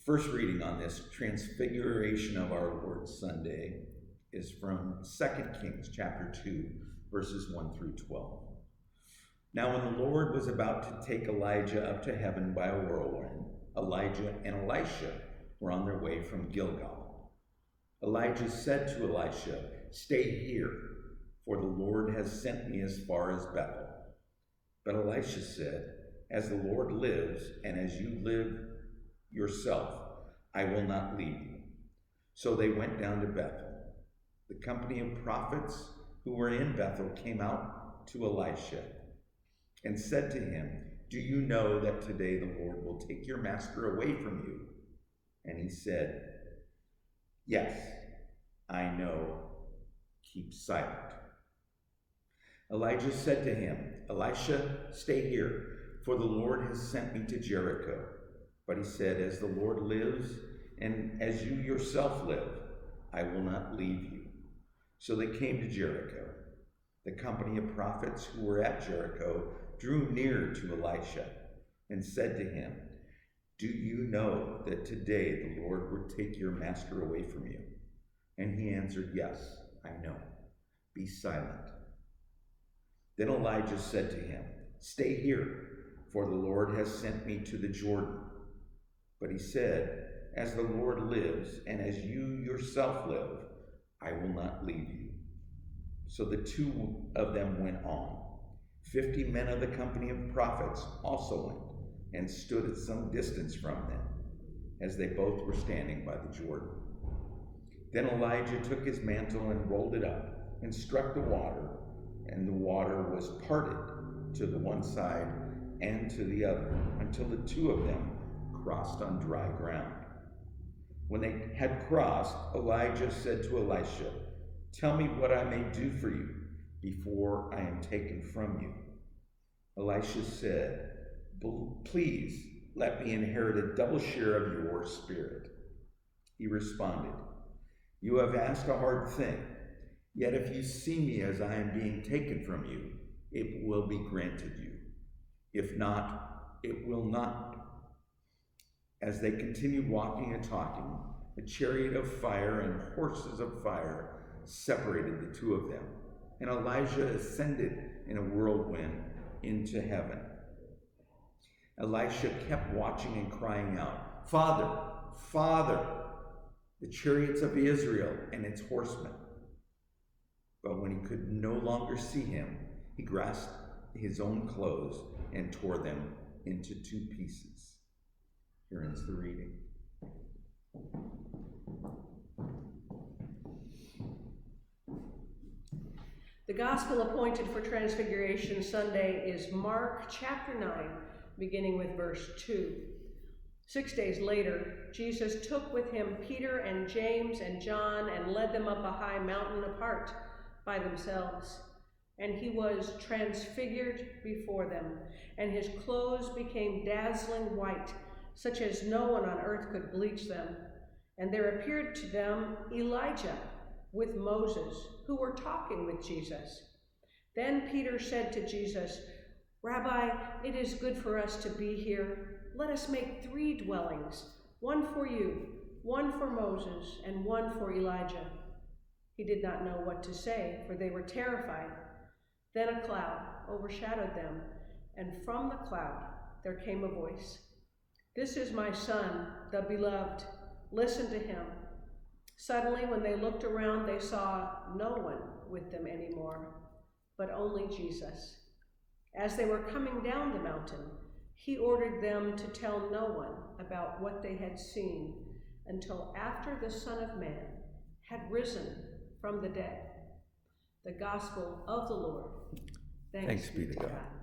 First reading on this Transfiguration of our Lord Sunday is from 2 Kings chapter 2, verses 1 through 12. Now when the Lord was about to take Elijah up to heaven by a whirlwind, Elijah and Elisha were on their way from Gilgal. Elijah said to Elisha, "Stay here, for the Lord has sent me as far as Bethel." But Elisha said, "As the Lord lives, and as you live yourself, I will not leave you." So they went down to Bethel. The company of prophets who were in Bethel came out to Elisha and said to him, "Do you know that today the Lord will take your master away from you?" And he said, "Yes, I know. Keep silent." Elijah said to him, "Elisha, stay here, for the Lord has sent me to Jericho." But he said, "As the Lord lives, and as you yourself live, I will not leave you." So they came to Jericho. The company of prophets who were at Jericho drew near to Elisha and said to him, "Do you know that today the Lord would take your master away from you?" And he answered, "Yes, I know. Be silent." Then Elijah said to him, "Stay here, for the Lord has sent me to the Jordan." But he said, "As the Lord lives, and as you yourself live, I will not leave you." So the two of them went on. 50 men of the company of prophets also went and stood at some distance from them, as they both were standing by the Jordan. Then Elijah took his mantle and rolled it up and struck the water, and the water was parted to the one side and to the other, until the two of them crossed on dry ground. When they had crossed, Elijah said to Elisha, "Tell me what I may do for you before I am taken from you." Elisha said, "Please let me inherit a double share of your spirit." He responded, "You have asked a hard thing, yet if you see me as I am being taken from you, it will be granted you. If not, it will not." As they continued walking and talking, a chariot of fire and horses of fire separated the two of them, and Elijah ascended in a whirlwind into heaven. Elisha kept watching and crying out, "Father, Father, the chariots of Israel and its horsemen." But when he could no longer see him, he grasped his own clothes and tore them into 2 pieces. Here ends the reading. The gospel appointed for Transfiguration Sunday is Mark chapter 9, beginning with verse 2. 6 days later, Jesus took with him Peter and James and John and led them up a high mountain apart by themselves. And he was transfigured before them, and his clothes became dazzling white, such as no one on earth could bleach them. And there appeared to them Elijah with Moses, who were talking with Jesus. Then Peter said to Jesus, "Rabbi, it is good for us to be here. Let us make 3 dwellings, one for you, one for Moses, and one for Elijah." He did not know what to say, for they were terrified. Then a cloud overshadowed them, and from the cloud there came a voice, "This is my son, the beloved. Listen to him." Suddenly, when they looked around, they saw no one with them anymore, but only Jesus. As they were coming down the mountain, he ordered them to tell no one about what they had seen until after the Son of Man had risen from the dead. The gospel of the Lord. Thanks be to God.